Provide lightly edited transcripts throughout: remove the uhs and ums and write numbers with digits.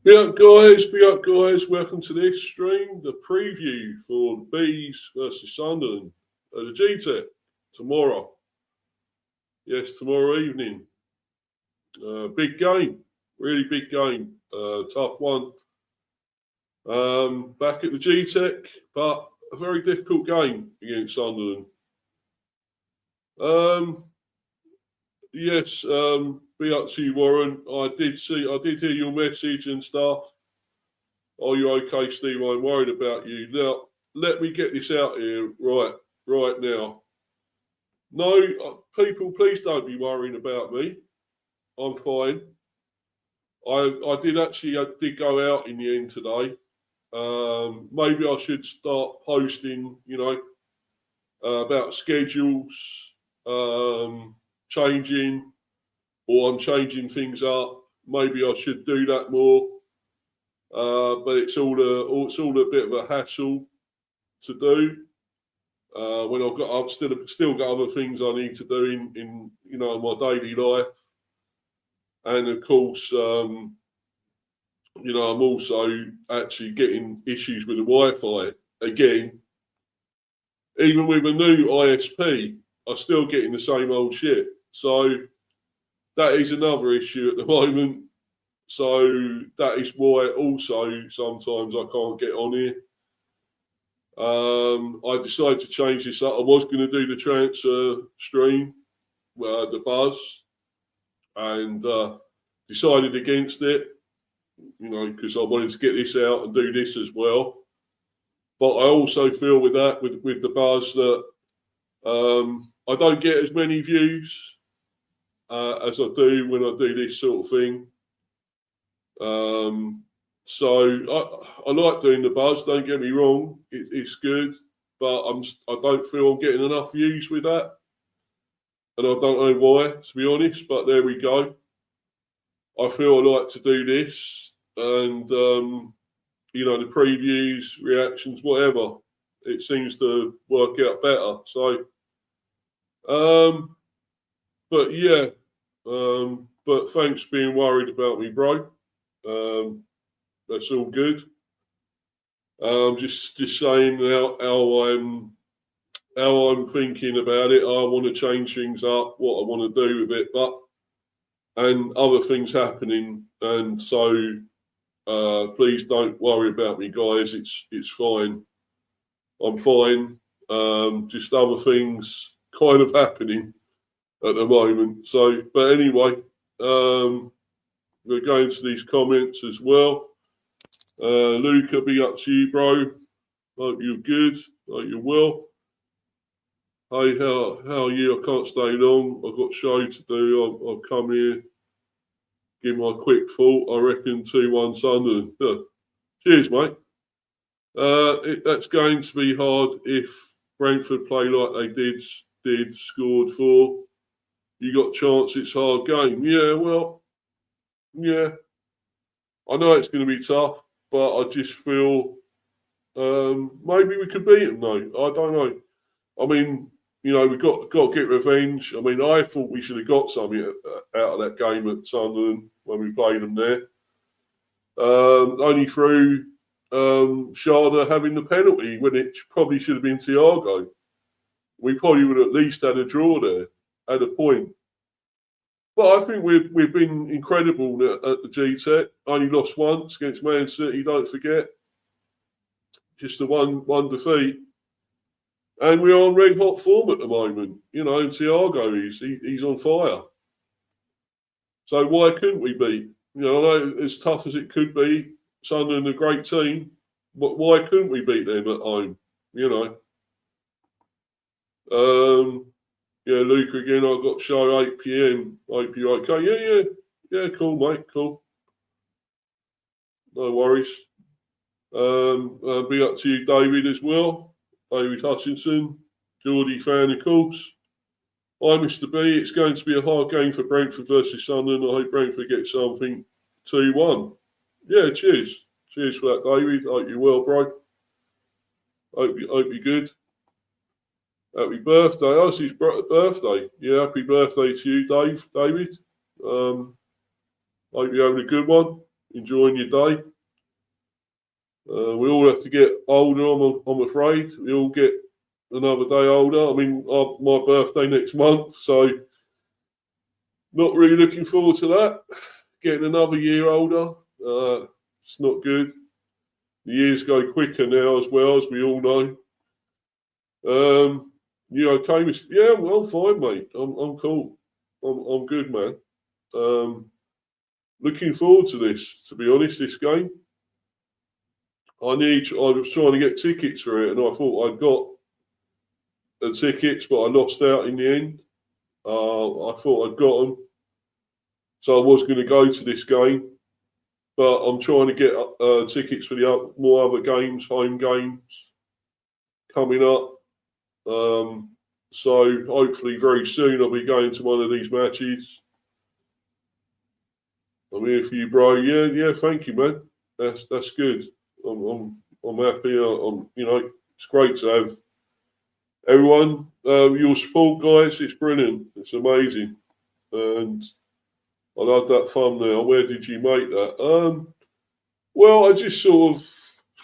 Be up, guys. Welcome to this stream, the preview for the Bees versus Sunderland at the Gtech tomorrow. Yes, tomorrow evening. Big game, really big game. Tough one. Back at the Gtech, but a very difficult game against Sunderland. Yes, be up to you, Warren. I did hear your message and stuff. Are you okay, Steve? I'm worried about you. Now, let me get this out here right now. No, people, please don't be worrying about me. I'm fine. I did go out in the end today. Maybe I should start posting, about schedules, changing, or I'm changing things up. Maybe I should do that more. But it's all a bit of a hassle to do. When I've still got other things I need to do in my daily life, and of course, I'm also actually getting issues with the Wi-Fi again. Even with a new ISP, I'm still getting the same old shit. So that is another issue at the moment. So that is why also sometimes I can't get on here. I decided to change this up. I was going to do the transfer stream, the buzz, and decided against it, because I wanted to get this out and do this as well. But I also feel with the buzz that I don't get as many views as I do when I do this sort of thing. So I like doing the buzz. Don't get me wrong; it's good, but I don't feel I'm getting enough views with that, and I don't know why, to be honest. But there we go. I feel I like to do this, and the previews, reactions, whatever. It seems to work out better. So, but yeah, but thanks for being worried about me, bro. That's all good. Just saying how I'm thinking about it. I want to change things up, what I want to do with it, and other things happening, and so please don't worry about me, guys. It's fine. I'm fine. Just other things kind of happening at the moment. So, but anyway, we're going to these comments as well. Luke, I'll be up to you, bro. Hope you're good. Hope you're well. Hey, how are you? I can't stay long. I've got a show to do. I'll come here, give my quick thought. I reckon 2-1 Sunderland. Yeah. Cheers, mate. That's going to be hard if Brentford play like they did, scored 4. You got chance, it's a hard game. Yeah, well, yeah. I know it's going to be tough, but I just feel maybe we could beat them, though. I don't know. I mean, we've got to get revenge. I mean, I thought we should have got something out of that game at Sunderland when we played them there. Only through Sharda having the penalty when it probably should have been Thiago. We probably would have at least had a draw there, at a point. But I think we've been incredible at the Gtech. Only lost once against Man City, don't forget. Just the one defeat. And we're on red hot form at the moment. And Thiago, he's on fire. So why couldn't we beat? I know as tough as it could be, Sunderland a great team, but why couldn't we beat them at home? Yeah, Luke again. I've got show 8 p.m. Hope you're okay. Yeah. Cool, mate. Cool. No worries. Be up to you, David, as well. David Hutchinson, Geordie fan, of course. Hi, Mr. B. It's going to be a hard game for Brentford versus Sunderland. I hope Brentford gets something 2-1. Yeah, cheers. Cheers for that, David. Hope you're well, bro. Hope you're good. Happy birthday. Oh, it's his birthday. Yeah, happy birthday to you, David. Hope you're having a good one. enjoying your day. We all have to get older, I'm afraid. We all get another day older. I mean, my birthday next month, so not really looking forward to that. Getting another year older, it's not good. The years go quicker now as well, as we all know. You okay? Yeah, I'm fine, mate. I'm cool. I'm good, man. Looking forward to this, to be honest, this game. I was trying to get tickets for it, and I thought I'd got the tickets, but I lost out in the end. I thought I'd got them, so I was going to go to this game, but I'm trying to get tickets for the more other games, home games coming up. So hopefully very soon I'll be going to one of these matches. I'm here for you, bro. Yeah. Thank you, man. That's good. I'm happy. It's great to have everyone. Your support, guys. It's brilliant. It's amazing, and I love that thumbnail. Where did you make that? Well, I just sort of,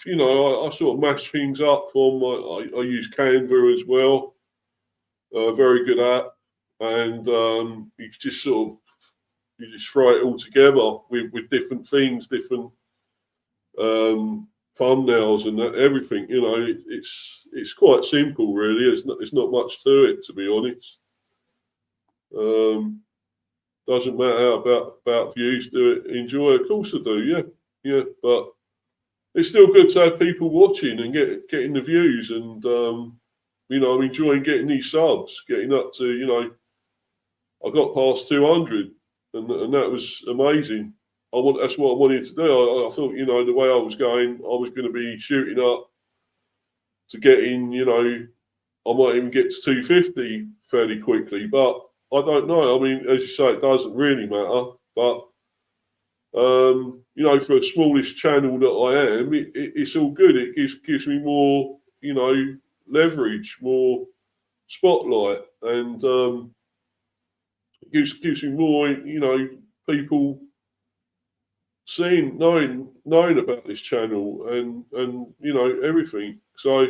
I sort of mash things up from. I use Canva as well. Very good app, and you just sort of you just throw it all together with different things, different thumbnails and everything. It's quite simple, really. It's not much to it, to be honest. Doesn't matter about views. Do it, enjoy. Of course I do. Yeah. But it's still good to have people watching and getting the views, and I'm enjoying getting these subs, getting up to I got past 200, and that was amazing. That's what I wanted to do. I thought, the way I was going to be shooting up to getting, I might even get to 250 fairly quickly, but I don't know. I mean, as you say, it doesn't really matter. But, for a smallish channel that I am, it's all good. It gives me more, leverage, more spotlight, and it gives me more, people knowing about this channel and everything. So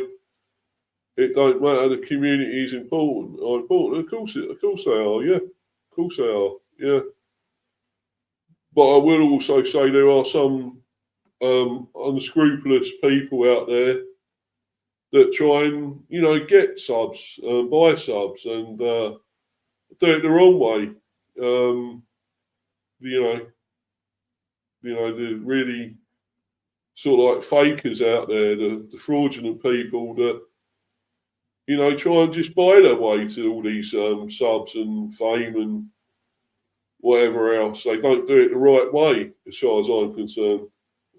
it don't matter. The community is important. Of course they are. Yeah, of course they are. Yeah. But I will also say there are some unscrupulous people out there that try and get subs, buy subs, and do it the wrong way. The really sort of like fakers out there, the fraudulent people that, try and just buy their way to all these subs and fame and whatever else. They don't do it the right way, as far as I'm concerned.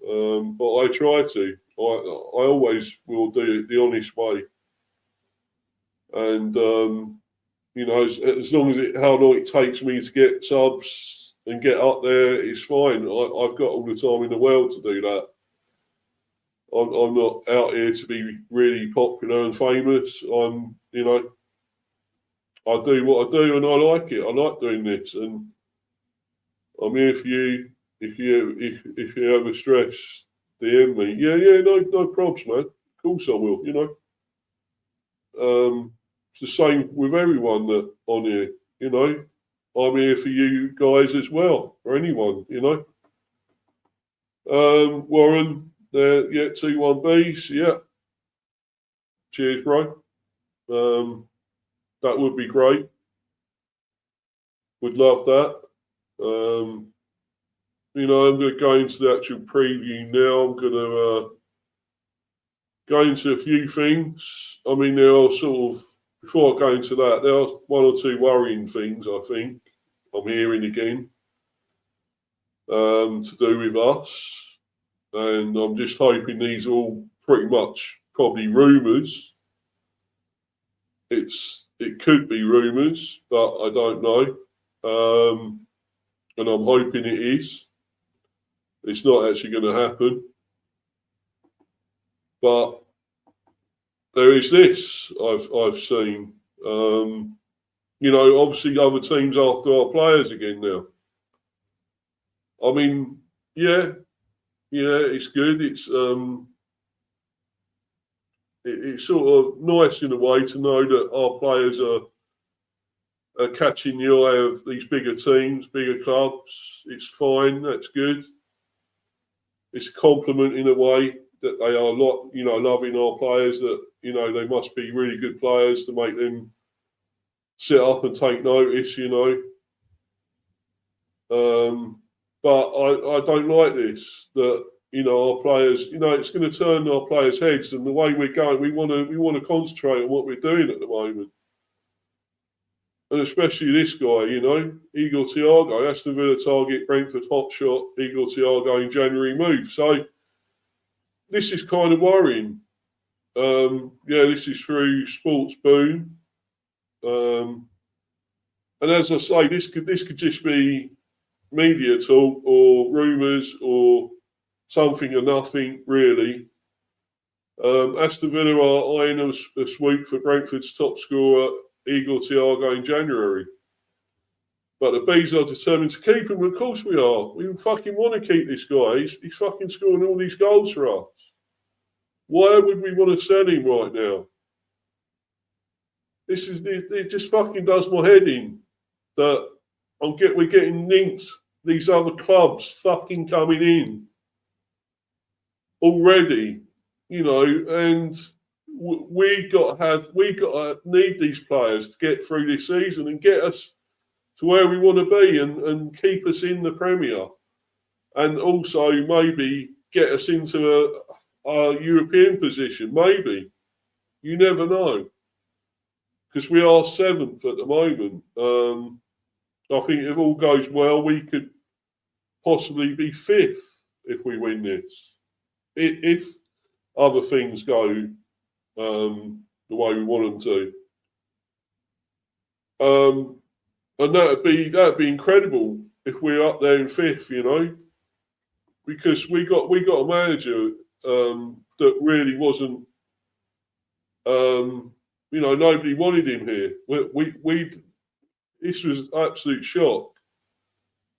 But I try to. I always will do it the honest way. And, as long as how long it takes me to get subs and get up there, it's fine. I've got all the time in the world to do that. I'm not out here to be really popular and famous. I do what I do and I like it. I like doing this, and I'm here for you. If you ever stress, DM me. Yeah, no probs, man. Of course I will. It's the same with everyone that on here. I'm here for you guys as well, or anyone. Warren. 2-1Bs, yeah. Cheers, bro. That would be great. Would love that. I'm going to go into the actual preview now. I'm going to go into a few things. I mean, there are sort of, before I go into that, there are one or two worrying things, I think, I'm hearing again, to do with us. And I'm just hoping these are all pretty much probably rumours. It could be rumours, but I don't know. And I'm hoping it is. It's not actually going to happen. But there is this I've seen. Obviously other teams after our players again now. I mean, yeah. it's good. It's sort of nice in a way to know that our players are catching the eye of these bigger teams, bigger clubs. It's fine. That's good. It's a compliment in a way that they are loving our players. That they must be really good players to make them sit up and take notice. But I don't like this. That our players. It's going to turn our players' heads, and the way we're going, we want to concentrate on what we're doing at the moment. And especially this guy, Igor Thiago, Aston Villa target, Brentford hotshot, Igor Thiago in January move. So this is kind of worrying. This is through Sports Boom. And as I say, this could just be media talk or rumours or something or nothing, really. Aston Villa are eyeing a swoop for Brentford's top scorer, Igor Thiago, in January. But the Bees are determined to keep him. Of course we are. We fucking want to keep this guy. He's fucking scoring all these goals for us. Why would we want to sell him right now? It just fucking does my head in that we're getting linked. These other clubs fucking coming in already, and we got to need these players to get through this season and get us to where we want to be and keep us in the Premier, and also maybe get us into a European position. Maybe, you never know, because we are 7th at the moment. I think if all goes well, we could possibly be 5th if we win this. If other things go the way we want them to. And that'd be incredible if we're up there in 5th, because we got a manager that really wasn't, nobody wanted him here. This was an absolute shock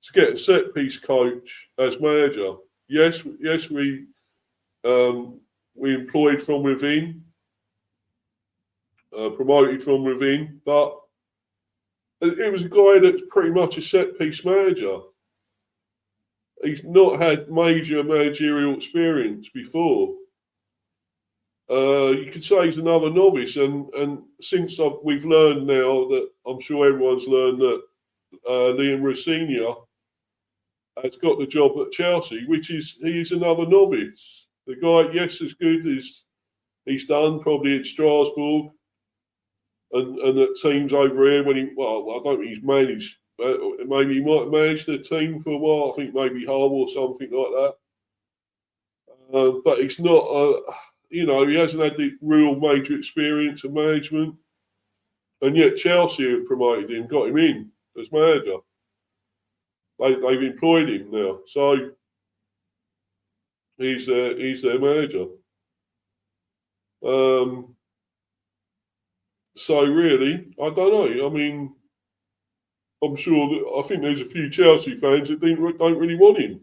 to get a set piece coach as manager. Yes, we employed from within, promoted from within, but it was a guy that's pretty much a set piece manager. He's not had major managerial experience before. You could say he's another novice, and since we've learned now that I'm sure everyone's learned that Liam Rosenior has got the job at Chelsea, he's another novice. The guy, yes, as good as he's done probably at Strasbourg and at teams over here I don't think he's managed. Maybe he might have managed a team for a while. I think maybe Hull or something like that. But he's not. He hasn't had the real major experience of management, and yet Chelsea have promoted him, got him in as manager. They've employed him now, so he's their manager. So really, I don't know. I mean, I'm sure I think there's a few Chelsea fans that don't really want him.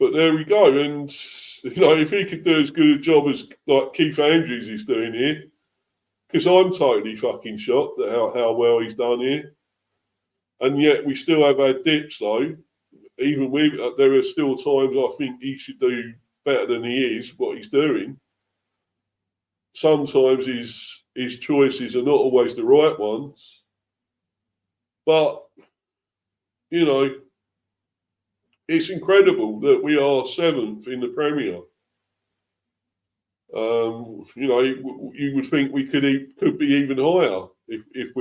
But there we go. And, if he could do as good a job as like Keith Andrews is doing here, because I'm totally fucking shocked at how well he's done here. And yet we still have our dips, though. Even there are still times I think he should do better than he is, what he's doing. Sometimes his choices are not always the right ones. But, it's incredible that we are 7th in the Premier. You would think we could be even higher if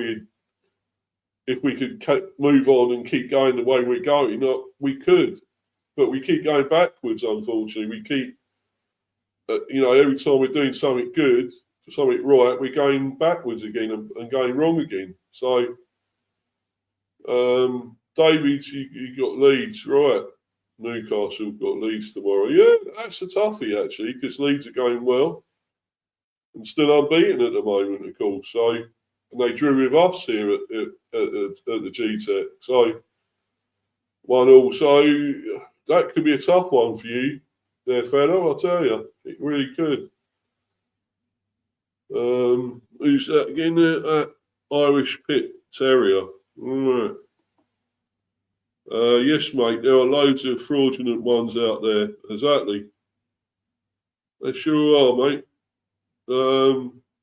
we could move on and keep going the way we're going. We could, but we keep going backwards. Unfortunately, we keep, every time we're doing something good, something right, we're going backwards again and going wrong again. So, David, you got Leeds, right? Newcastle got Leeds tomorrow. Yeah, that's a toughie, actually, because Leeds are going well and still unbeaten at the moment, of course. So, and they drew with us here at the Gtech. So, 1-1. So that could be a tough one for you there, fella, I'll tell you. It really could. Who's that again? Irish Pit Terrier. All right. Yes, mate, there are loads of fraudulent ones out there. Exactly. They sure are, mate.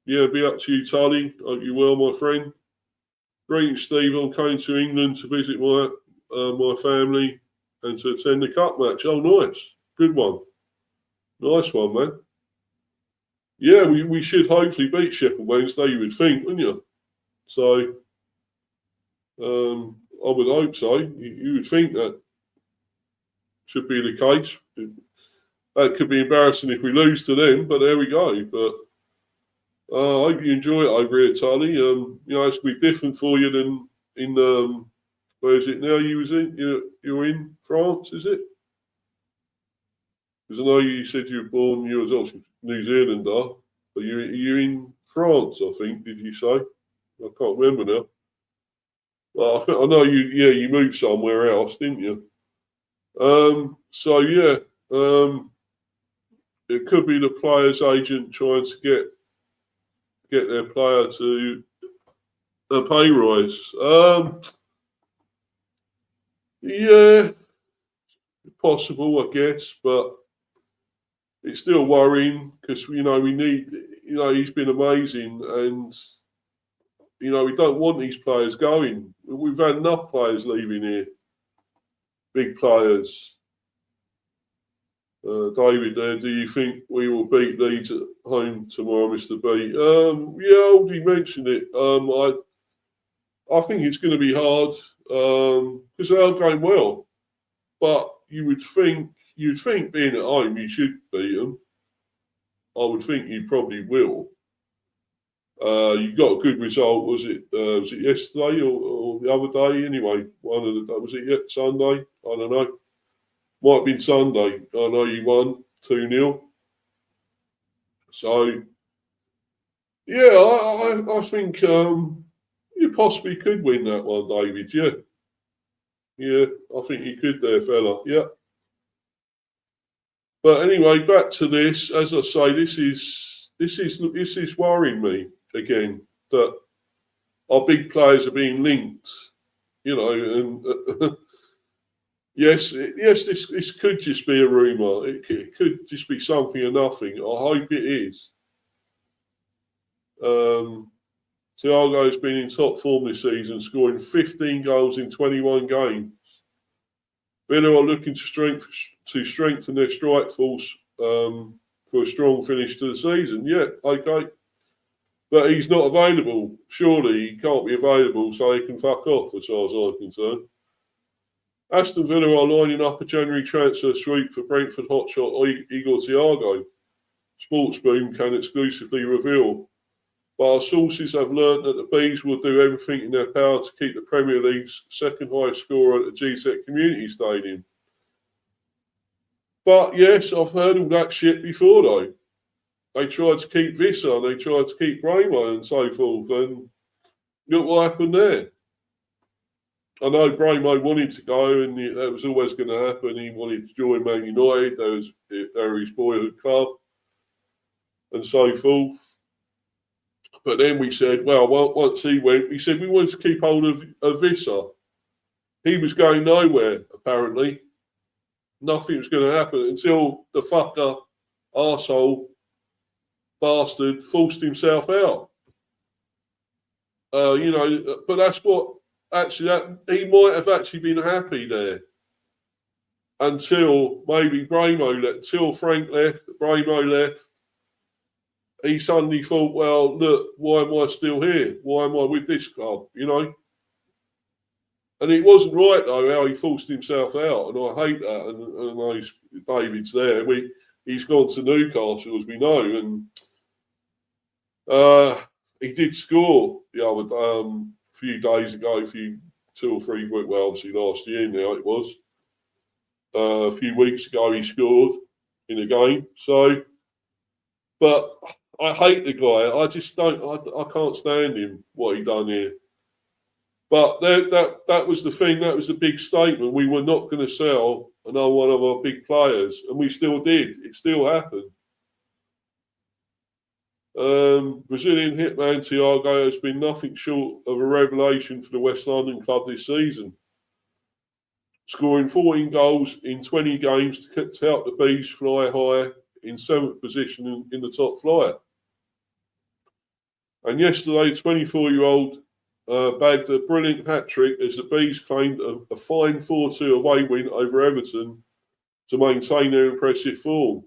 Yeah, be up to you, Tully. Hope you're well, my friend. Greetings, Steve. I'm coming to England to visit my family and to attend the cup match. Oh, nice. Good one. Nice one, man. Yeah, we should hopefully beat Sheffield Wednesday, you would think, wouldn't you? So, I would hope so. You would think that should be the case. That could be embarrassing if we lose to them, but there we go. But I hope you enjoy it over here, Tully. It's going to be different for you than in where is it now? You're in France, is it? Because I know you said you were born. You was also New Zealander, but you're in France, I think. Did you say? I can't remember now. Well, I know you. Yeah, you moved somewhere else, didn't you? So yeah, it could be the player's agent trying to get their player to a pay rise. Yeah, possible, I guess, but it's still worrying because we need. He's been amazing, and we don't want these players going. We've had enough players leaving here, big players. David, do you think we will beat Leeds at home tomorrow, Mr. B? Yeah, I already mentioned it. I think it's going to be hard because they are going well. But you'd think being at home, you should beat them. I would think you probably will. You got a good result. Was it yesterday or the other day? Anyway, one of the was it yet Sunday? I don't know. Might have been Sunday. I know you won 2-0. So yeah, I think you possibly could win that one, David. Yeah. Yeah, I think you could there, fella. Yeah. But anyway, back to this. As I say, this is worrying me again that our big players are being linked. And yes, this could just be a rumour. It could just be something or nothing. I hope it is. Thiago's been in top form this season, scoring 15 goals in 21 games. Villa are looking to strengthen their strike force for a strong finish to the season. Yeah, okay. But he's not available. Surely he can't be available, so he can fuck off, as far as I'm concerned. Aston Villa are lining up a January transfer sweep for Brentford hotshot Igor Thiago. Sportsboom can exclusively reveal. But our sources have learnt that the Bees will do everything in their power to keep the Premier League's second highest scorer at the Gtech Community Stadium. But yes, I've heard all that shit before though. They tried to keep Vissa, and they tried to keep Bramo and so forth, and look what happened there. I know Bramo wanted to go, and that was always going to happen. He wanted to join Man United. They were his boyhood club, and so forth. But then we said, well, once he went, we said we wanted to keep hold of Vissa. He was going nowhere, apparently. Nothing was going to happen until the fucker, arsehole, bastard, forced himself out. But that's what, actually, he might have actually been happy there until maybe till Frank left, Bramo left. He suddenly thought, well, look, why am I still here? Why am I with this club? And it wasn't right, though, how he forced himself out. And I hate that. And David's there. He's gone to Newcastle, as we know. And he did score the other few days ago, 2 or 3 weeks, well, obviously last year now it was. A few weeks ago he scored in a game. So, but I hate the guy. I just don't. I can't stand him. What he done here. But that was the thing. That was the big statement. We were not going to sell another one of our big players, and we still did. It still happened. Brazilian hitman Thiago has been nothing short of a revelation for the West London club this season, scoring 14 goals in 20 games to help the Bees fly high in 7th position in the top flight. And yesterday, 24-year-old bagged a brilliant hat-trick as the Bees claimed a fine 4-2 away win over Everton to maintain their impressive form.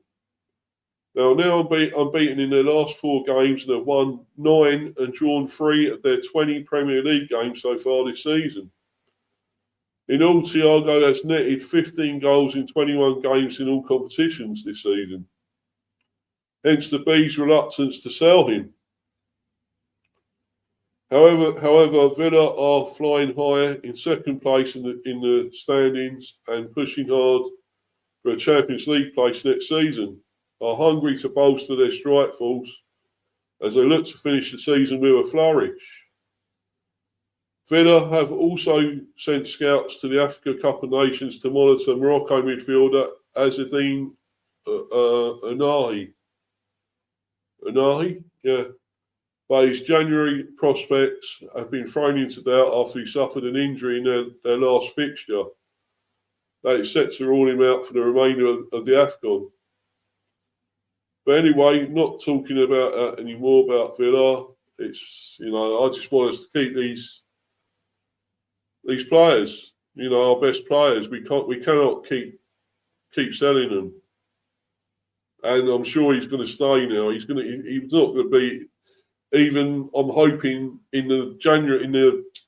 Now unbeaten in their last 4 games, and have won 9 and drawn 3 of their 20 Premier League games so far this season. In all, Thiago has netted 15 goals in 21 games in all competitions this season. Hence the Bees' reluctance to sell him. However, Villa are flying higher in second place in the standings and pushing hard for a Champions League place next season. Are hungry to bolster their strike force as they look to finish the season with a flourish. Villa have also sent scouts to the Africa Cup of Nations to monitor Morocco midfielder Azzedine Ounahi. Ounahi? Yeah. But his January prospects have been thrown into doubt after he suffered an injury in their last fixture. That is set to rule him out for the remainder of the AFCON. But anyway, not talking about that anymore about Villa. It's, I just want us to keep these players, our best players. We cannot keep selling them. And I'm sure he's going to stay now. He's not going to be, even I'm hoping in the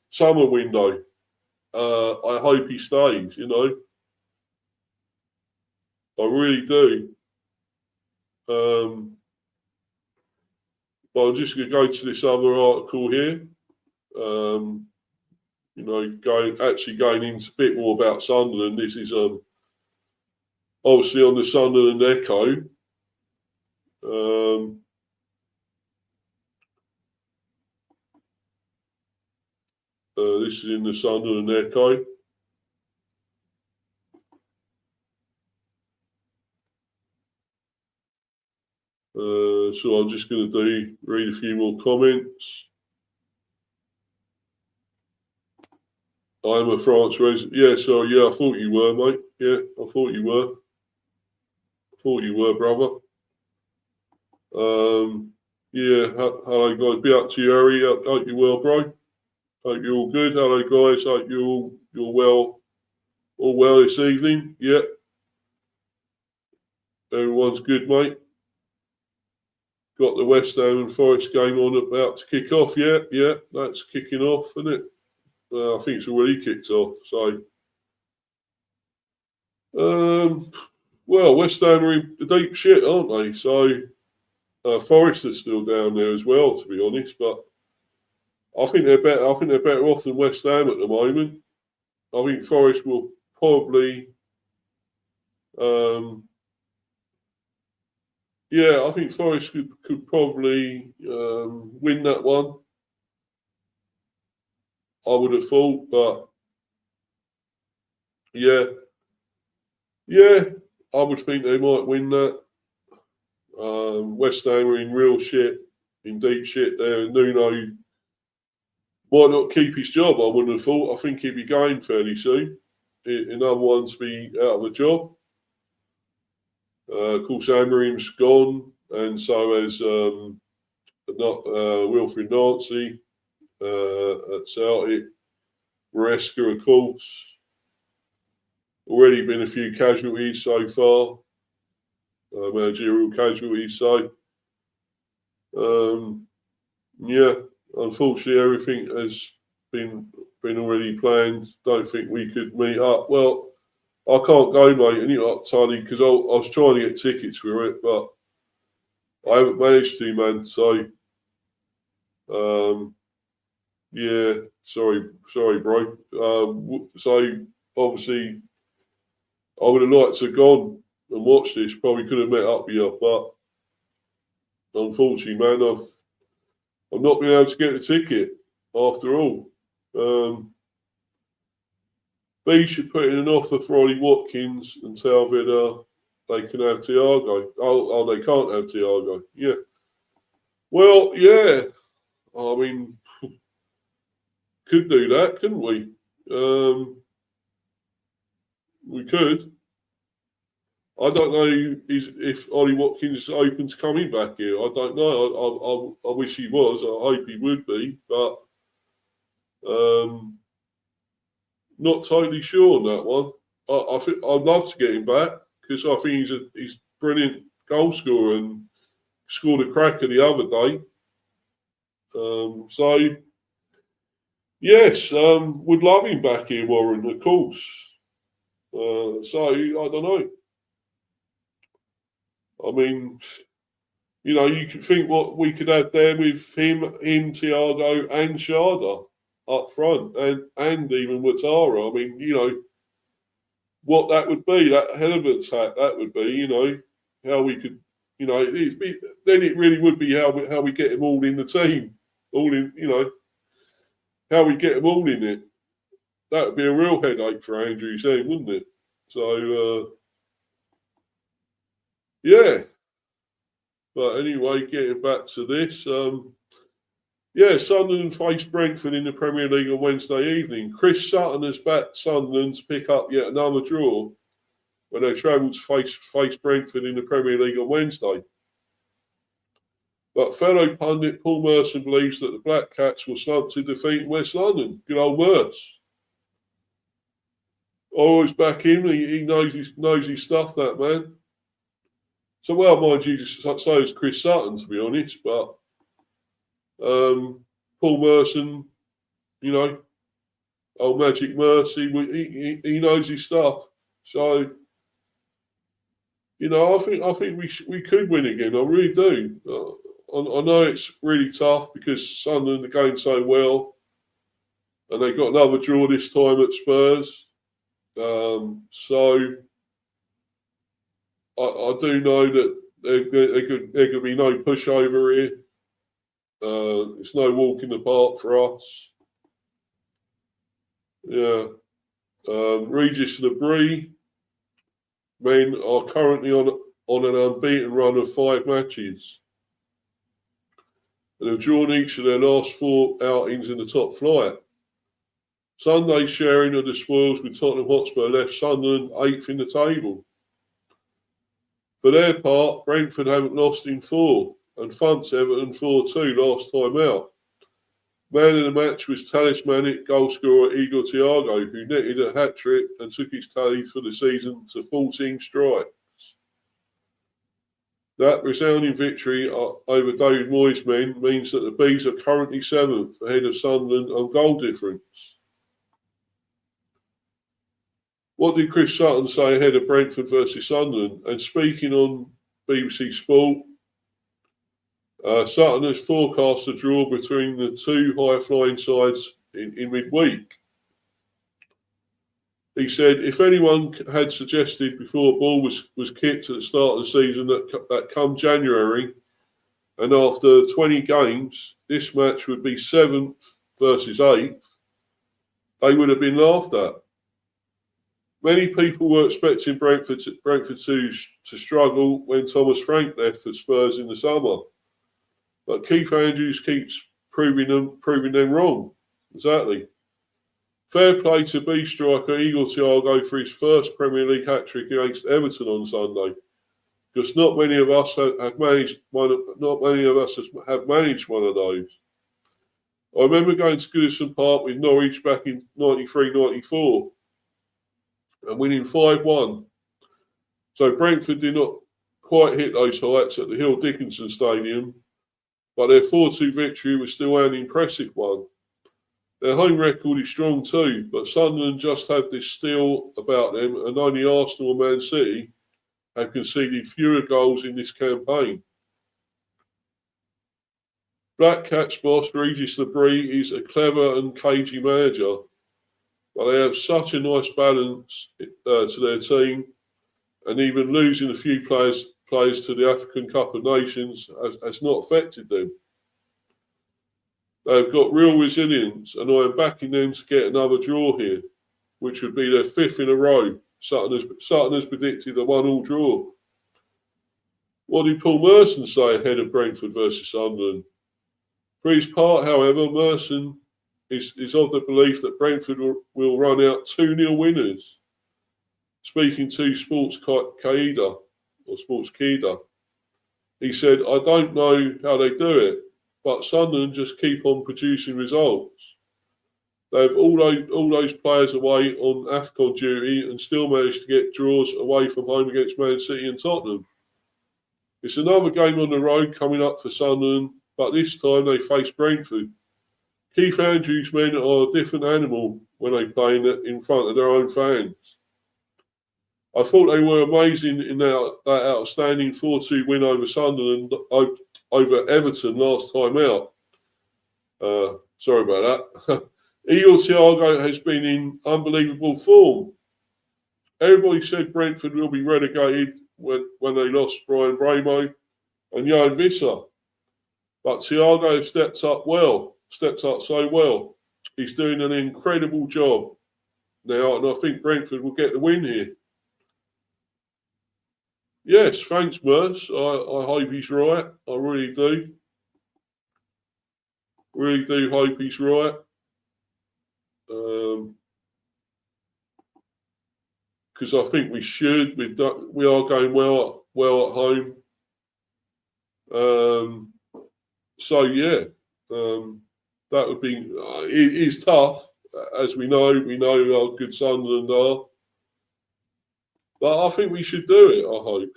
summer window. I hope he stays, I really do. But I'm just going to go to this other article here. Going into a bit more about Sunderland. This is obviously on the Sunderland Echo. This is in the Sunderland Echo. So I'm just going to read a few more comments. I'm a France resident. Yeah, sorry. Yeah, I thought you were, mate. Yeah, I thought you were. Brother. Yeah, hello, guys. Be up to you, Harry. Hope you're well, bro. Hope you're all good. Hello, guys. Hope you're well. All well this evening. Yeah. Everyone's good, mate. Got the West Ham and Forest game on about to kick off. Yeah, that's kicking off, isn't it? I think it's already kicked off. So, well, West Ham are in the deep shit, aren't they? So, Forest is still down there as well, to be honest. But I think they're better. I think they're better off than West Ham at the moment. I think Forest will probably. Yeah, I think Forest could probably win that one. I would have thought, but yeah, I would think they might win that. West Ham are in real shit, in deep shit there, and Nuno might not keep his job. I wouldn't have thought. I think he'd be going fairly soon. Another one to be out of a job. Of course, Amorim's gone, and so has Wilfried Nancy at Celtic. Maresca, of course. Already been a few casualties so far, managerial casualties. So, yeah, unfortunately, everything has been already planned. Don't think we could meet up. Well, I can't go, mate, and you're up, Tony, because I was trying to get tickets for it, but I haven't managed to, man. So, yeah, sorry, bro. So obviously, I would have liked to have gone and watched this. Probably could have met up with you, but unfortunately, man, I've not been able to get the ticket after all. B should put in an offer for Ollie Watkins and tell Villa they can have Thiago. Oh, they can't have Thiago. Yeah. Well, yeah. I mean, could do that, couldn't we? We could. I don't know if Ollie Watkins is open to coming back here. I don't know. I wish he was. I hope he would be, but not totally sure on that one. I think I'd love to get him back because I think he's brilliant goal scorer and scored a cracker the other day. So yes, would love him back here, Warren, of course. So I don't know. I mean, you could think what we could have there with him, Thiago, and Sharda up front, and even Ouattara. I mean, what that would be, that hell of an attack that would be. How we could, then it really would be how we get them all in the team, all in, how we get them all in it. That would be a real headache for Andrew saying, wouldn't it? So, yeah. But anyway, getting back to this, Sunderland face Brentford in the Premier League on Wednesday evening. Chris Sutton has backed Sunderland to pick up yet another draw when they travel to face Brentford in the Premier League on Wednesday. But fellow pundit Paul Merson believes that the Black Cats will slump to defeat in West London. Good old words. Always back him. He knows his stuff, that man. So, well, mind you, so is Chris Sutton, to be honest. But Paul Merson, old Magic Mercy, he knows his stuff. So, I think we could win again. I really do. I know it's really tough because Sunderland are going so well, and they got another draw this time at Spurs. So I do know that there could be no pushover here. It's no walk in the park for us. Yeah. Regis Labrie men are currently on an unbeaten run of 5 matches and have drawn each of their last 4 outings in the top flight. Sunday's sharing of the spoils with Tottenham Hotspur left Sunderland 8th in the table. For their part, Brentford haven't lost in 4 and thumped Everton 4-2 last time out. Man of the match was talismanic goalscorer Igor Thiago, who netted a hat-trick and took his tally for the season to 14 strikes. That resounding victory over David Moyes' men means that the Bees are currently 7th ahead of Sunderland on goal difference. What did Chris Sutton say ahead of Brentford versus Sunderland? And speaking on BBC Sport, Sutton has forecast a draw between the 2 high-flying sides in midweek. He said, if anyone had suggested before a ball was kicked at the start of the season that come January and after 20 games, this match would be 7th versus 8th, they would have been laughed at. Many people were expecting Brentford to struggle when Thomas Frank left for Spurs in the summer. But Keith Andrews keeps proving them wrong. Exactly. Fair play to B striker Igor Thiago for his first Premier League hat-trick against Everton on Sunday, because not many of us have managed one of those. I remember going to Goodison Park with Norwich back in 93-94 and winning 5-1. So Brentford did not quite hit those heights at the Hill Dickinson Stadium, but their 4-2 victory was still an impressive one. Their home record is strong too, but Sunderland just have this steel about them, and only Arsenal and Man City have conceded fewer goals in this campaign. Black Cats boss Regis Labrie is a clever and cagey manager, but they have such a nice balance to their team, and even losing a few players to the African Cup of Nations has not affected them. They've got real resilience, and I am backing them to get another draw here, which would be their 5th in a row. Sutton has predicted a 1-1 draw. What did Paul Merson say ahead of Brentford versus Sunderland? For his part, however, Merson is of the belief that Brentford will run out 2-0 winners. Speaking to Sports Kida, he said, I don't know how they do it, but Sunderland just keep on producing results. They have all those players away on AFCON duty and still manage to get draws away from home against Man City and Tottenham. It's another game on the road coming up for Sunderland, but this time they face Brentford. Keith Andrews' men are a different animal when they play in front of their own fans. I thought they were amazing in that outstanding 4-2 win over Sunderland, over Everton last time out. Sorry about that. Igor Thiago has been in unbelievable form. Everybody said Brentford will be relegated when they lost Brian Bramo and Johan Visser. But Thiago stepped up so well. He's doing an incredible job now, and I think Brentford will get the win here. Yes, thanks, Merce. I hope he's right. I really do. Really do hope he's right. Because I think we should. We are going well at home. So yeah, that would be. It is tough, as we know. We know how good Sunderland are, but I think we should do it. I hope,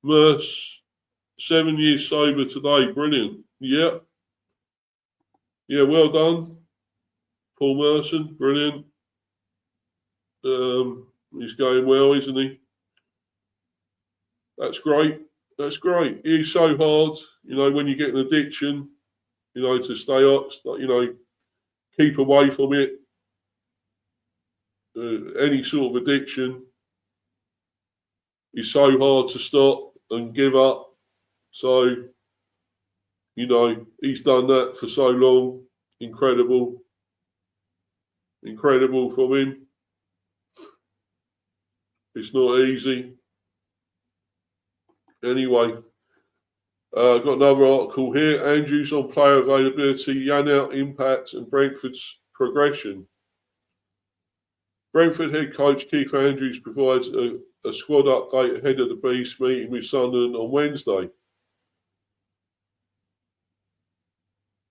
Merce, 7 years sober today, brilliant. Yeah, well done, Paul Merson, brilliant. He's going well, isn't he? That's great. He's so hard, when you get an addiction, to stay up, keep away from it. Any sort of addiction is so hard to stop and give up. So, he's done that for so long. Incredible from him. It's not easy. Anyway, got another article here. Andrews on player availability, Yannick impact and Brentford's progression. Brentford head coach Keith Andrews provides a squad update ahead of the Beast meeting with Sunderland on Wednesday.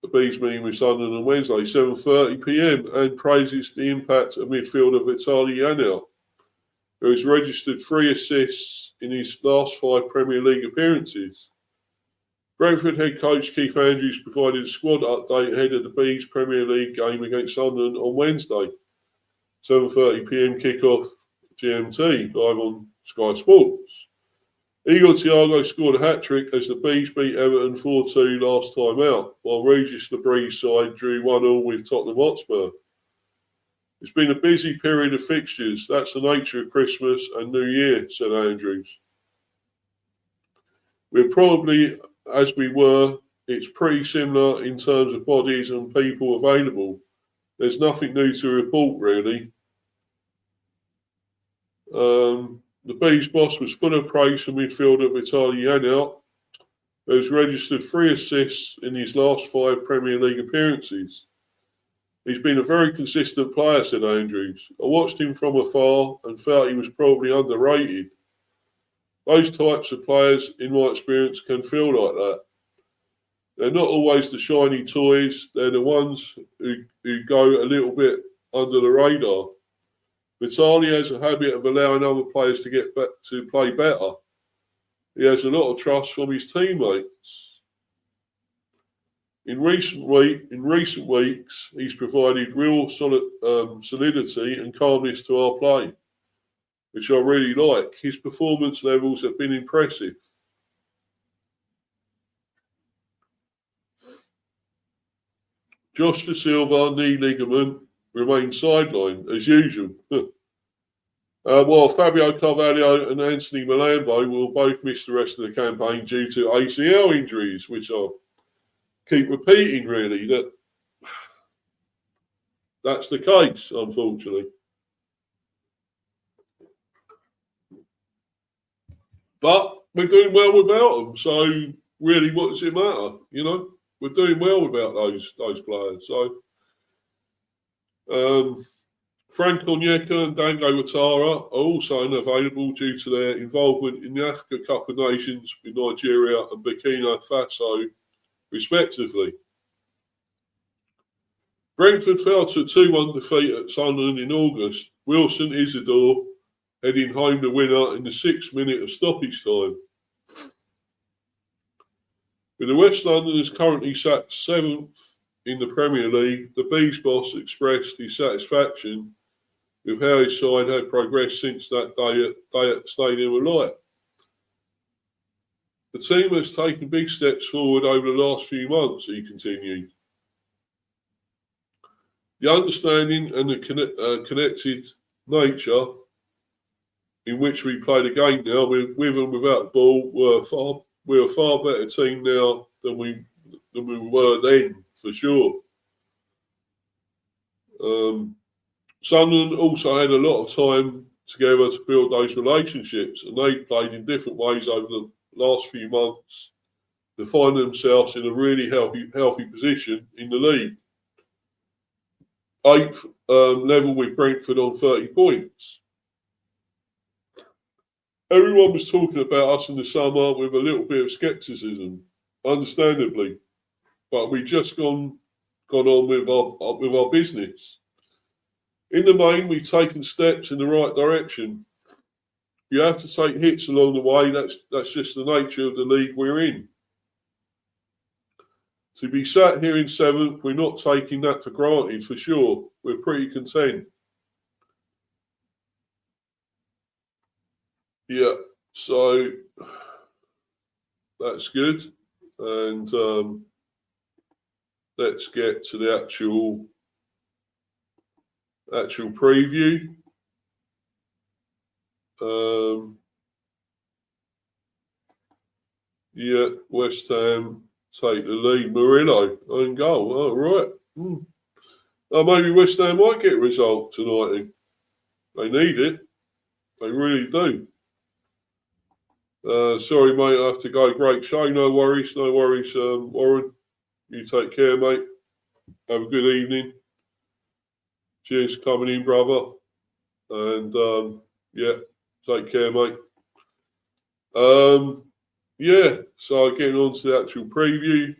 The Beast meeting with Sunderland on Wednesday, 7:30 p.m, and praises the impact of midfielder Vitaly Yannick, who has registered 3 assists in his last 5 Premier League appearances. Brentford head coach Keith Andrews provided a squad update ahead of the Bees Premier League game against Sunderland on Wednesday. 7:30 p.m. kickoff GMT, live on Sky Sports. Igor Thiago scored a hat-trick as the Bees beat Everton 4-2 last time out, while Regis Lebrie's side drew 1-1 with Tottenham Hotspur. It's been a busy period of fixtures. That's the nature of Christmas and New Year, said Andrews. We're probably, as we were, it's pretty similar in terms of bodies and people available. There's nothing new to report, really. The Bees boss was full of praise for midfielder Vitaly Yannick, who has registered 3 assists in his last 5 Premier League appearances. He's been a very consistent player, said Andrews. I watched him from afar and felt he was probably underrated. Those types of players, in my experience, can feel like that. They're not always the shiny toys. They're the ones who go a little bit under the radar. Vitaly has a habit of allowing other players to get back to play better. He has a lot of trust from his teammates. In recent weeks, he's provided real solidity and calmness to our play, which I really like. His performance levels have been impressive. Josh Da Silva, knee ligament, remains sidelined, as usual. While Fabio Carvalho and Anthony Malambo will both miss the rest of the campaign due to ACL injuries, which are keep repeating, really, that's the case, unfortunately. But we're doing well without them, so really, what does it matter? You know, we're doing well without those players. So, Frank Onyeka and Dango Ouattara are also unavailable due to their involvement in the Africa Cup of Nations with Nigeria and Burkina Faso, respectively. Brentford fell to a 2-1 defeat at Sunderland in August. Wilson Isidore heading home the winner in the 6th minute of stoppage time. With the West Londoners currently sat 7th in the Premier League, the Bees boss expressed his satisfaction with how his side had progressed since that day at the Stadium of Light. The team has taken big steps forward over the last few months, he continued. The understanding and the connected nature in which we play the game now, with and without the ball, we're a far better team now than we were then, for sure. Sunderland also had a lot of time together to build those relationships, and they played in different ways over the last few months to find themselves in a really healthy position in the league. 8th level with Brentford on 30 points. Everyone was talking about us in the summer with a little bit of scepticism, understandably, but we just gone on with our business. In the main, we've taken steps in the right direction. You have to take hits along the way. That's just the nature of the league we're in. To be sat here in 7th, we're not taking that for granted, for sure. We're pretty content. Yeah, so that's good. And let's get to the actual preview. Yeah, West Ham take the lead. Murillo own goal. Oh, right. Oh, maybe West Ham might get a result tonight. They need it. They really do. Sorry, mate, I have to go. Great show. No worries. Warren, you take care, mate. Have a good evening. Cheers for coming in, brother. And, yeah, take care, mate. Yeah, so getting on to the actual preview.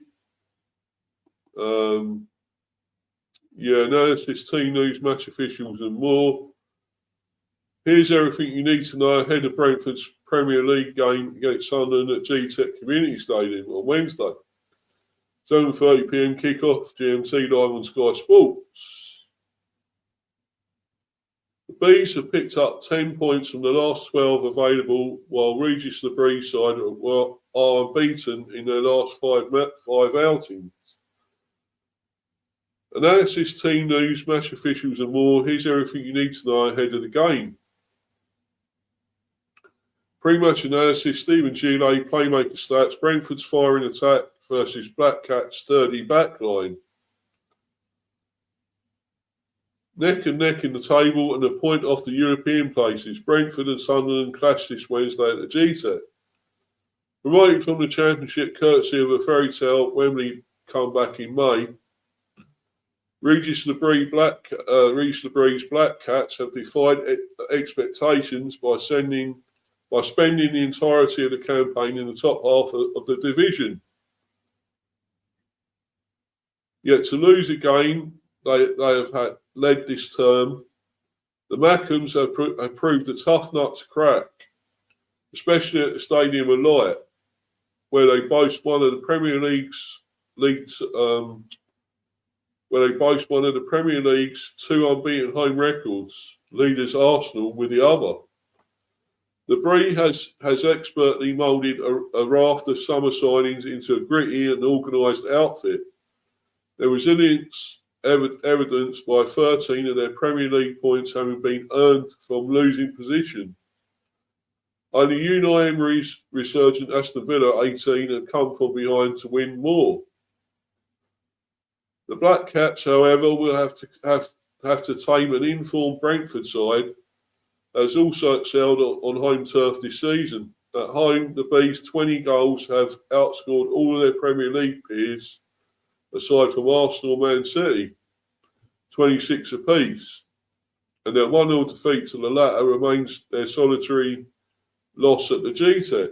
Yeah, analysis, team news, match officials and more. Here's everything you need to know ahead of Brentford's Premier League game against Sunderland at Gtech Community Stadium on Wednesday. 7:30pm kickoff, GMT live on Sky Sports. The Bees have picked up 10 points from the last 12 available, while Regis Lebree side are unbeaten in their last five outings. Analysis, team news, match officials and more. Here's everything you need to know ahead of the game. Pre-match analysis, Stephen Gile, playmaker stats, Brentford's firing attack versus Black Cat's sturdy backline. Neck and neck in the table and a point off the European places. Brentford and Sunderland clash this Wednesday at the Gtech. Promoted from the Championship courtesy of a fairy tale Wembley comeback in May, Regis Lebree's Black Cats have defied expectations by spending the entirety of the campaign in the top half of the division. Yet to lose a game they have led this term, the Mackhams have proved a tough nut to crack, especially at the Stadium of Light, where they boast one of the Premier League's two unbeaten home records, leaders Arsenal with the other. The Bree has expertly moulded a raft of summer signings into a gritty and organised outfit. Their resilience evidenced by 13 of their Premier League points having been earned from losing position. Only Unai Emery's resurgent Aston Villa 18 had come from behind to win more. The Black Cats, however, will have to tame an informed Brentford side that has also excelled on home turf this season. At home, the Bees' 20 goals have outscored all of their Premier League peers, aside from Arsenal and Man City, 26 apiece. And their 1-0 defeat to the latter remains their solitary loss at the Gtech.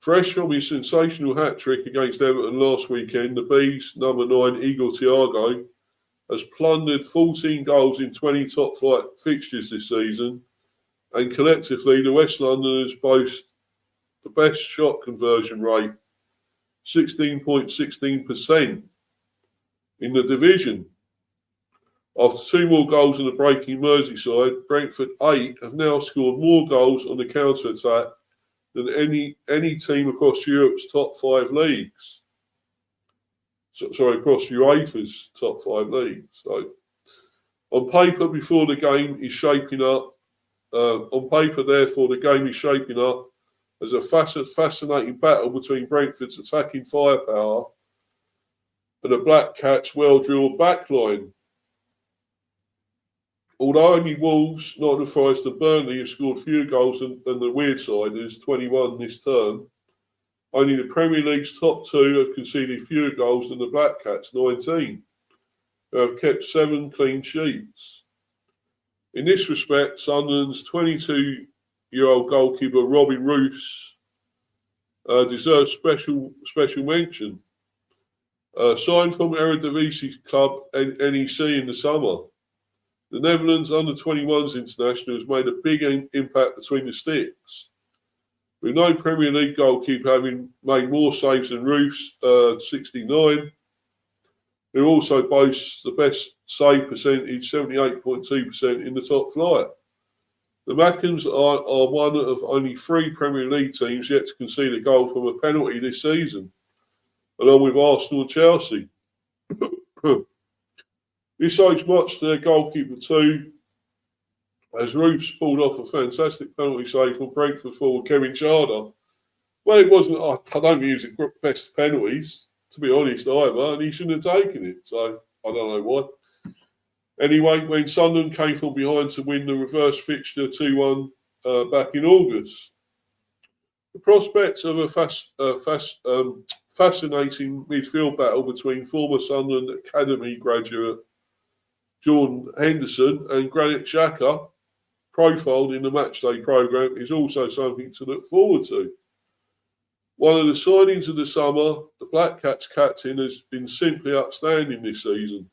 Fresh from his sensational hat-trick against Everton last weekend, the Bees' number 9, Igor Thiago, has plundered 14 goals in 20 top-flight fixtures this season, and collectively the West Londoners boast the best shot conversion rate, 16.16% in the division. After 2 more goals on the breaking Merseyside, Brentford 8 have now scored more goals on the counter-attack than any team across Europe's top 5 leagues. Across UEFA's top 5 leagues. So, on paper, before the game is shaping up. Therefore, the game is shaping up as a fascinating battle between Brentford's attacking firepower and the Black Cats' well-drilled backline. Although only Wolves, Nottingham Forest and Burnley have scored fewer goals than the Weird-Siders, 21 this term, only the Premier League's top 2 have conceded fewer goals than the Black Cats, 19, who have kept 7 clean sheets. In this respect, Sunderland's 22-year-old goalkeeper Robin Roos deserves special mention. Signed from Eredivisie club NEC in the summer, the Netherlands under-21s international has made a big impact between the sticks. With no Premier League goalkeeper having made more saves than Roos, 69, who also boasts the best save percentage, 78.2% in the top flight. The Mackems are one of only 3 Premier League teams yet to concede a goal from a penalty this season, along with Arsenal and Chelsea. This owes much to their goalkeeper too, as Roos pulled off a fantastic penalty save from Brentford forward Kevin Charder. Well, it wasn't, I don't think he was the best penalties, to be honest, either, and he shouldn't have taken it, so I don't know why. Anyway, when Sunderland came from behind to win the reverse fixture 2-1 back in August, the prospects of a fascinating midfield battle between former Sunderland Academy graduate Jordan Henderson and Granit Xhaka, profiled in the matchday programme, is also something to look forward to. One of the signings of the summer, the Black Cats captain, has been simply outstanding this season.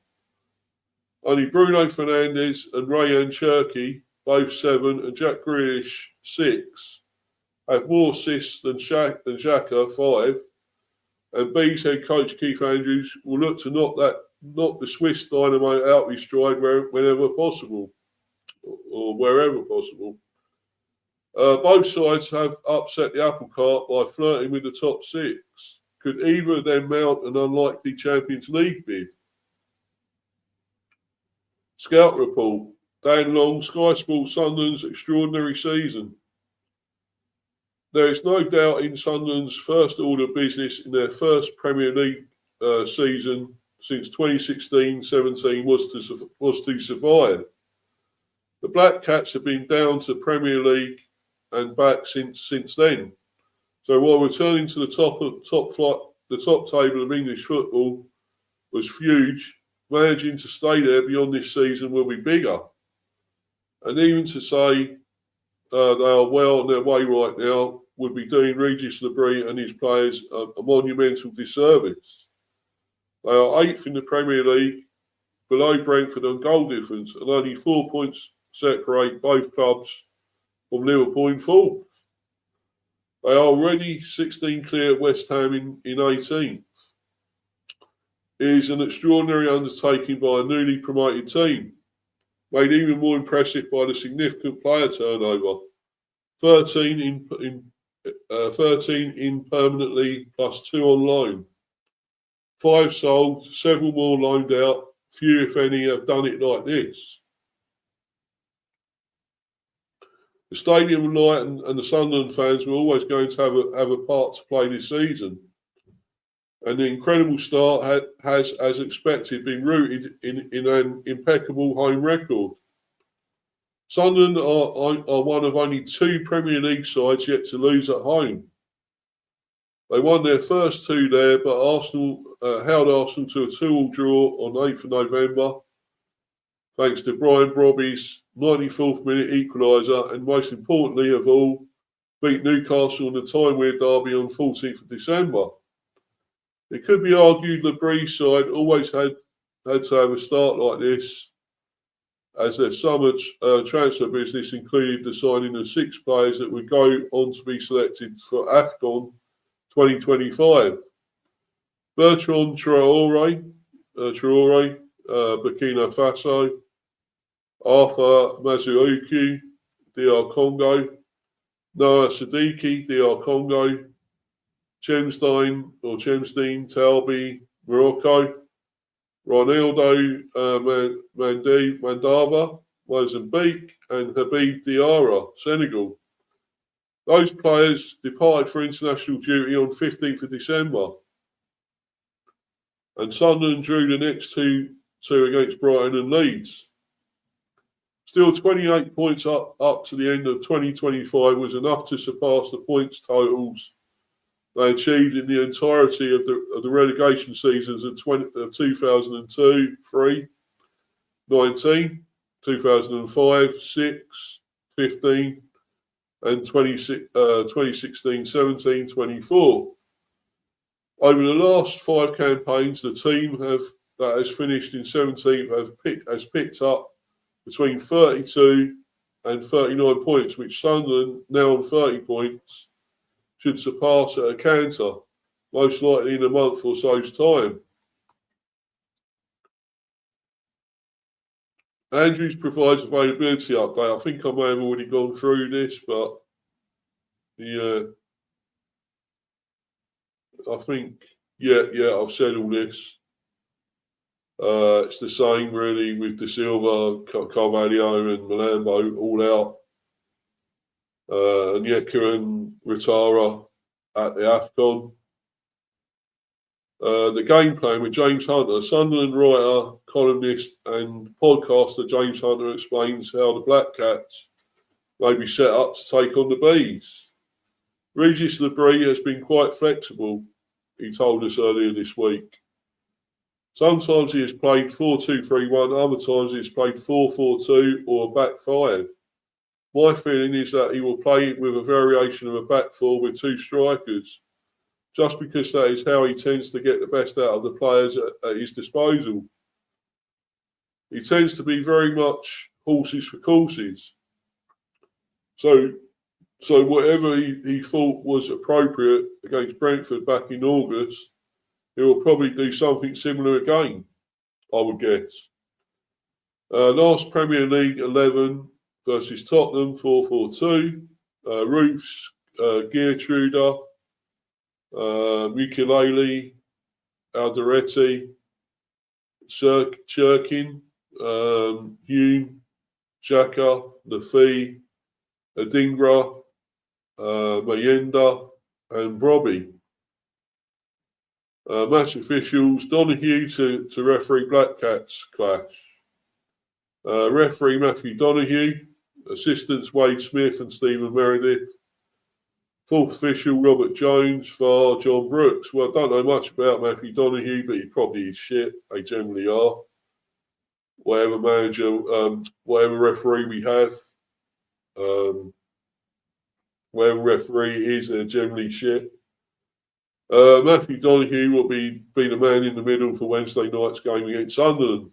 Only Bruno Fernandes and Rayan Cherki, both 7, and Jack Grealish, 6, have more assists than Xhaka, 5, and Bees head coach Keith Andrews will look to knock the Swiss dynamo out of his stride whenever possible, or wherever possible. Both sides have upset the apple cart by flirting with the top 6. Could either of them mount an unlikely Champions League bid? Scout report. Dan Long, Sky Sports Sunderland's extraordinary season. There is no doubt in Sunderland's first order of business in their first Premier League season since 2016-17 was to survive. The Black Cats have been down to Premier League and back since then. So while returning to the top table of English football was huge, managing to stay there beyond this season will be bigger. And even to say they are well on their way right now would be doing Regis Lebris and his players a monumental disservice. They are 8th in the Premier League, below Brentford on goal difference, and only 4 points separate both clubs from Liverpool in 4th. They are already 16 clear of West Ham in 18th. It is an extraordinary undertaking by a newly promoted team, made even more impressive by the significant player turnover. 13 in permanently plus 2 on loan. 5 sold, several more loaned out. Few, if any, have done it like this. The stadium light and the Sunderland fans were always going to have a part to play this season. and the incredible start has, as expected, been rooted in an impeccable home record. Sunderland are one of only 2 Premier League sides yet to lose at home. They won their first 2 there, but Arsenal held Arsenal to a 2-2 draw on 8th of November, thanks to Brian Brobby's 94th minute equaliser, and most importantly of all, beat Newcastle in the time-weird derby on 14th of December. It could be argued the Breeze side always had to have a start like this, as their summer transfer business included the signing of 6 players that would go on to be selected for AFCON 2025. Bertrand Traore, Burkina Faso, Arthur Mazuoku, DR Congo, Noah Siddiqui, DR Congo, Chemstein Talbi, Morocco, Ronaldo Mandava, Mozambique, and Habib Diarra, Senegal. Those players departed for international duty on 15th of December. And Sunderland drew the next two against Brighton and Leeds. Still, 28 points up to the end of 2025 was enough to surpass the points totals they achieved in the entirety of the relegation seasons of 2002, 3, 19, 2005, 6, 15, and 2016, 17, 24. Over the last 5 campaigns, the team that has finished in 17th has picked up between 32 and 39 points, which Sunderland, now on 30 points, should surpass at a canter, most likely in a month or so's time. Andrews provides availability update. I think I may have already gone through this, but I think, I've said all this. It's the same really with De Silva, Carvalho and Malambo all out. Onyeka and Ratara at the AFCON. The game plan with James Hunter, Sunderland writer, columnist and podcaster James Hunter explains how the Black Cats may be set up to take on the Bees. Regis Labrie has been quite flexible, he told us earlier this week. Sometimes he has played 4-2-3-1, other times he has played 4-4-2 or a back 5. My feeling is that he will play with a variation of a back 4 with 2 strikers, just because that is how he tends to get the best out of the players at his disposal. He tends to be very much horses for courses. So whatever he thought was appropriate against Brentford back in August, he will probably do something similar again, I would guess. Last Premier League 11 versus Tottenham, 4-4-2. Roofs, Geertruida, Mukulele, Alderete, Churkin, Hume, Xhaka, Lafi, Adingra, Mayenda, and Brobby. Match officials, Donahue to referee Black Cats clash. Referee Matthew Donahue, assistants Wade Smith and Stephen Meredith. 4th official Robert Jones, VAR John Brooks. Well, I don't know much about Matthew Donahue, but he probably is shit. They generally are. Whatever manager, whatever referee we have, whatever referee is, they're generally shit. Matthew Donahue will be the man in the middle for Wednesday night's game against Sunderland.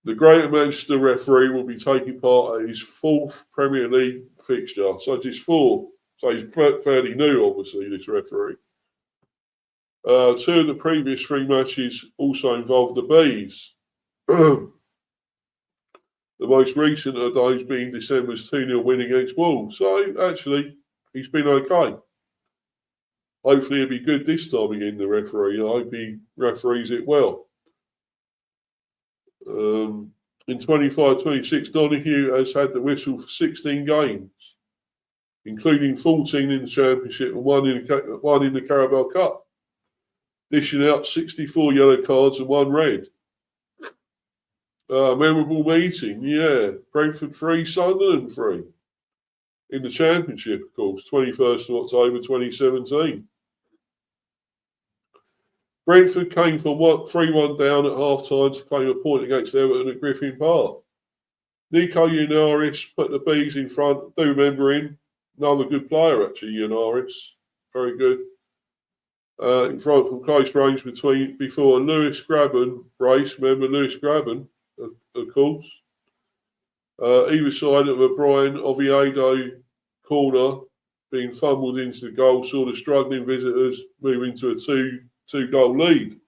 The Greater Manchester referee will be taking part at his 4th Premier League fixture. So it is 4. So he's fairly new, obviously, this referee. 2 of the previous 3 matches also involved the Bees. The most recent of those being December's 2-0 win against Wolves. So actually, he's been okay. Hopefully he'll be good this time again, the referee. I hope he referees it well. In 25-26, Donahue has had the whistle for 16 games, including 14 in the Championship and one in the Carabao Cup. dishing out 64 yellow cards and 1 red. Memorable meeting, yeah. Brentford 3, Sunderland 3. In the Championship, of course, 21st of October 2017. Brentford came from 3-1 down at half-time to claim a point against Everton at Griffin Park. Nico Yanaris put the Bees in front. Do remember him. Another good player, actually, Yanaris. Very good. In front from close range before Lewis Graben brace. Remember Lewis Graben, of course. Either side of a Brian Oviedo corner being fumbled into the goal saw the struggling visitors move into a two-goal lead.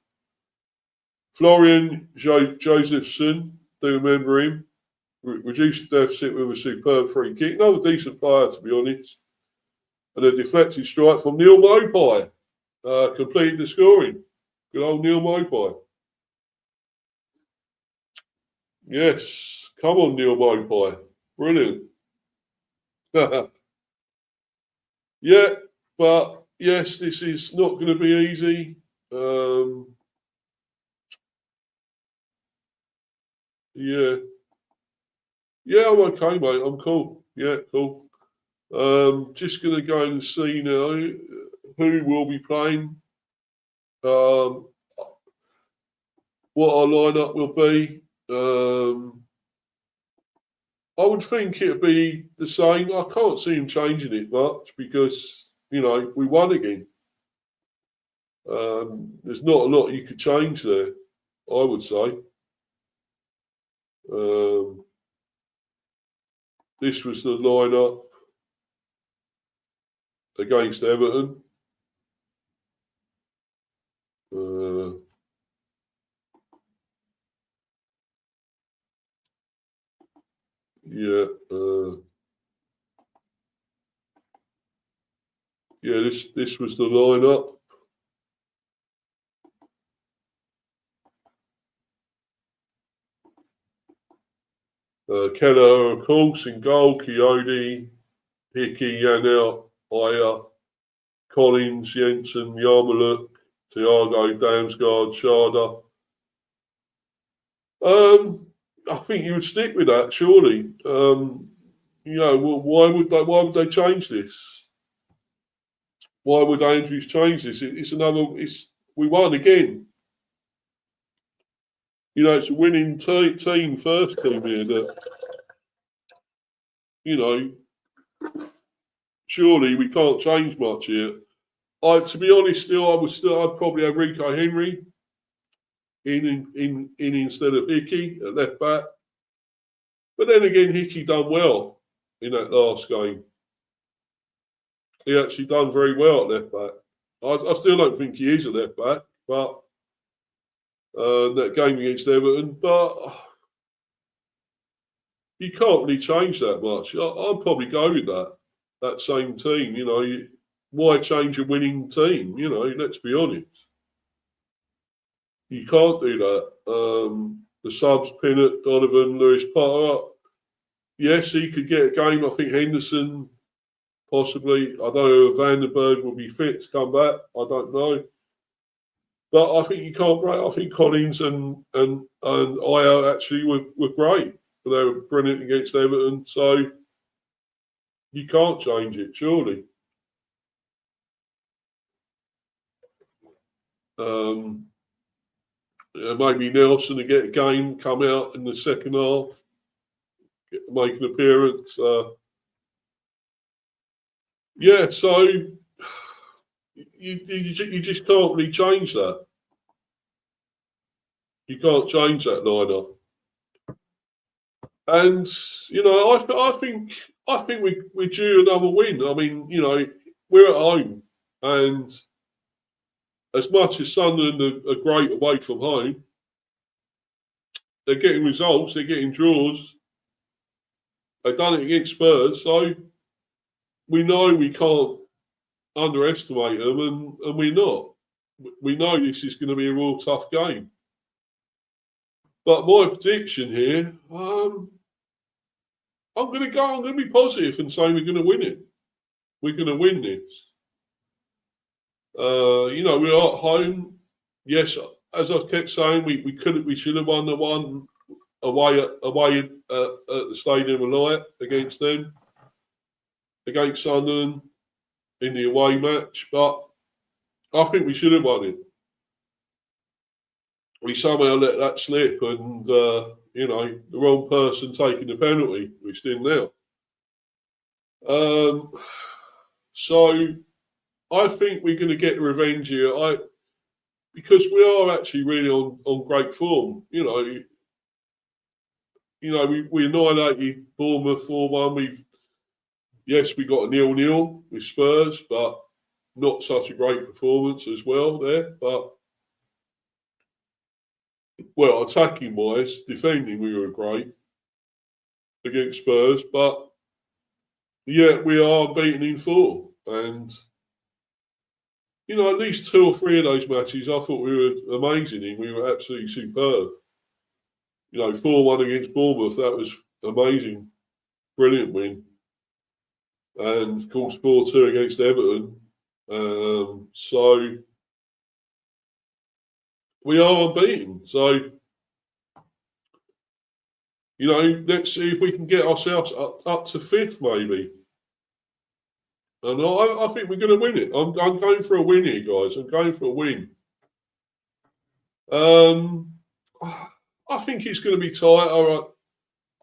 Florian Josephson, do remember him, reduced the deficit with a superb free kick. Another decent player, to be honest. And a deflected strike from Neil Mopai completed the scoring. Good old Neil Mopai. Yes, come on, Neil Mopai. Brilliant. Yeah, but yes, this is not going to be easy. Yeah. Yeah, I'm okay, mate. I'm cool. Yeah, cool. Just going to go and see now who will be playing. What our lineup will be. I would think it'd be the same. I can't see him changing it much because, you know, we won again. There's not a lot you could change there, I would say. This was the lineup against Everton. Yeah. Yeah, this was the lineup. Keller, of course, in goal. Coyote, Hickey, Yanel, Aya, Collins, Jensen, Yarmaluk, Thiago, Damsgaard, Sharda. I think you would stick with that, surely. You know, why would they change this? Why would Andrews change this? We won again. You know, it's a winning team, first team here that, you know, surely we can't change much here. To be honest, I'd probably have Rico Henry in instead of Hickey at left back. But then again, Hickey done well in that last game. He actually done very well at left back. I still don't think he is a left back, but that game against Everton, but you can't really change that much. I'd probably go with that same team. You know, why change a winning team? You know, let's be honest. You can't do that. The subs, Pinnett, Donovan, Lewis Potter. Yes, he could get a game. I think Henderson, possibly. I don't know if Vandenberg will be fit to come back. I don't know. But I think you can't break. I think Collins and Io actually were great. They were brilliant against Everton. So you can't change it, surely. Maybe Nelson to get a game, come out in the second half, make an appearance. Yeah, so you just can't really change that. You can't change that lineup. And you know, I think we're due another win. I mean, you know, we're at home, and as much as Sunderland are great away from home, they're getting results, they're getting draws. They've done it against Spurs, so we know we can't underestimate them, and we're not. We know this is going to be a real tough game. But my prediction here, I'm going to be positive and say we're going to win it. We're going to win this. You know, we're at home. yes, as I kept saying, we should have won the one away at the Stadium of Light against them, against Sunderland in the away match, but I think we should have won it. We somehow let that slip, and the wrong person taking the penalty, which didn't help. So I think we're going to get revenge here. Because we are actually really on great form. We annihilated Bournemouth 4-1. We got a 0-0 with Spurs, but not such a great performance as well there. But attacking wise, defending we were great against Spurs, but we are beaten in 4, and at least 2 or 3 of those matches I thought we were amazing in. We were absolutely superb. 4-1 against Bournemouth, that was amazing, brilliant win. And of course 4-2 against Everton. So we are unbeaten. So, let's see if we can get ourselves up to 5th maybe. And I think we're going to win it. I'm going for a win here, guys. I'm going for a win. I think it's going to be tight.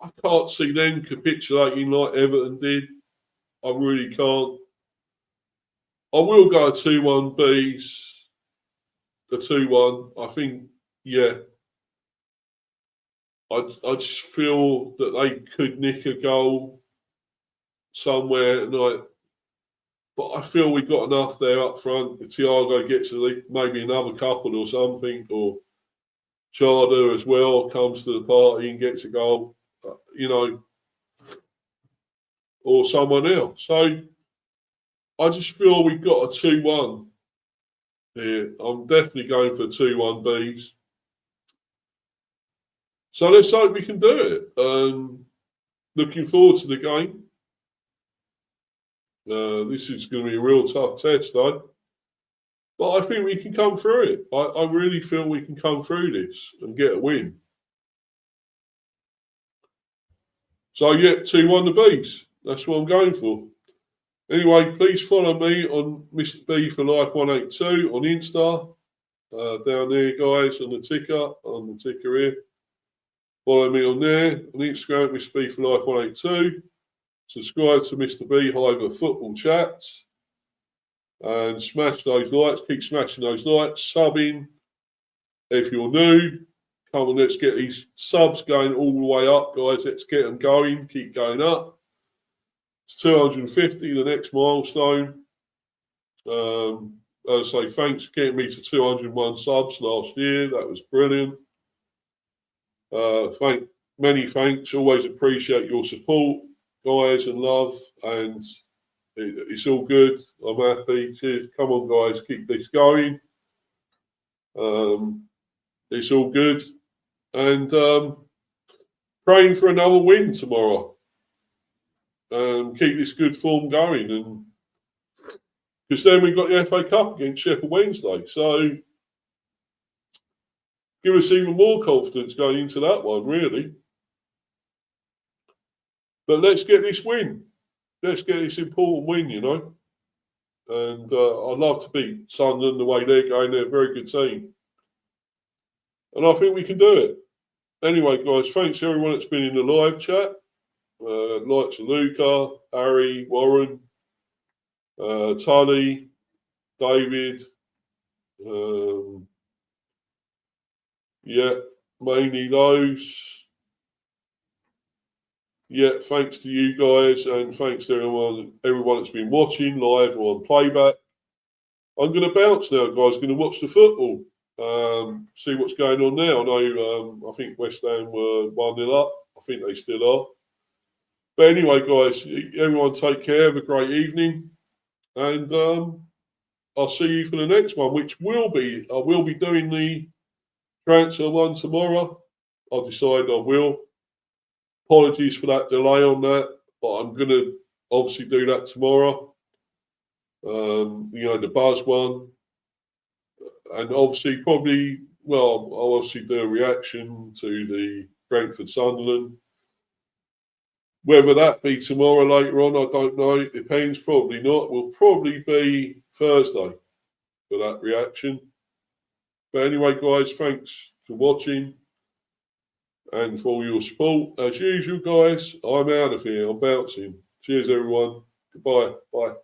I can't see them capitulating like Everton did. I really can't. I will go a 2-1 Bees. A 2-1. I think, I just feel that they could nick a goal somewhere tonight. But I feel we've got enough there up front. If Thiago gets maybe another couple or something, or Charter as well comes to the party and gets a goal, or someone else. So I just feel we've got a 2-1 here. I'm definitely going for 2-1 Bees. So let's hope we can do it. Looking forward to the game. This is going to be a real tough test, though. But I think we can come through it. I really feel we can come through this and get a win. So, 2-1 the Bees. That's what I'm going for. Anyway, please follow me on Mr. B for Life 182 on Insta. Down there, guys, on the ticker here. Follow me on there. On Instagram, Mr. B for Life 182. Subscribe to Mr. B Hiver Football Chats. And smash those likes. Keep smashing those likes. Subbing. If you're new, come on, let's get these subs going all the way up, guys. Let's get them going. Keep going up. It's 250, the next milestone. As I say, thanks for getting me to 201 subs last year. That was brilliant. Many thanks. Always appreciate your support, guys, and love. And it's all good. I'm happy. Come on, guys, keep this going. It's all good. And praying for another win tomorrow. Keep this good form going. And because then we've got the FA Cup against Sheffield Wednesday. So give us even more confidence going into that one, really. But let's get this win. Let's get this important win, And I'd love to beat Sunderland the way they're going. They're a very good team. And I think we can do it. Anyway, guys, thanks to everyone that's been in the live chat. Like to Luca, Harry, Warren, Tully, David. Mainly those. Thanks to you guys, and thanks to everyone that's been watching live or on playback. I'm going to bounce now, guys. Going to watch the football, see what's going on now. I know, I think West Ham were 1-0 up. I think they still are. But anyway, guys, everyone take care. Have a great evening, and I'll see you for the next one, which I will be doing the transfer one tomorrow. I decided I will. Apologies for that delay on that, but I'm going to obviously do that tomorrow. The Buzz one. and obviously probably, well, I'll obviously do a reaction to the Brentford Sunderland. Whether that be tomorrow later on, I don't know. It depends. Probably not. Will probably be Thursday for that reaction. But anyway, guys, thanks for watching and for all your support. As usual, guys, I'm out of here. I'm bouncing. Cheers, everyone. Goodbye. Bye.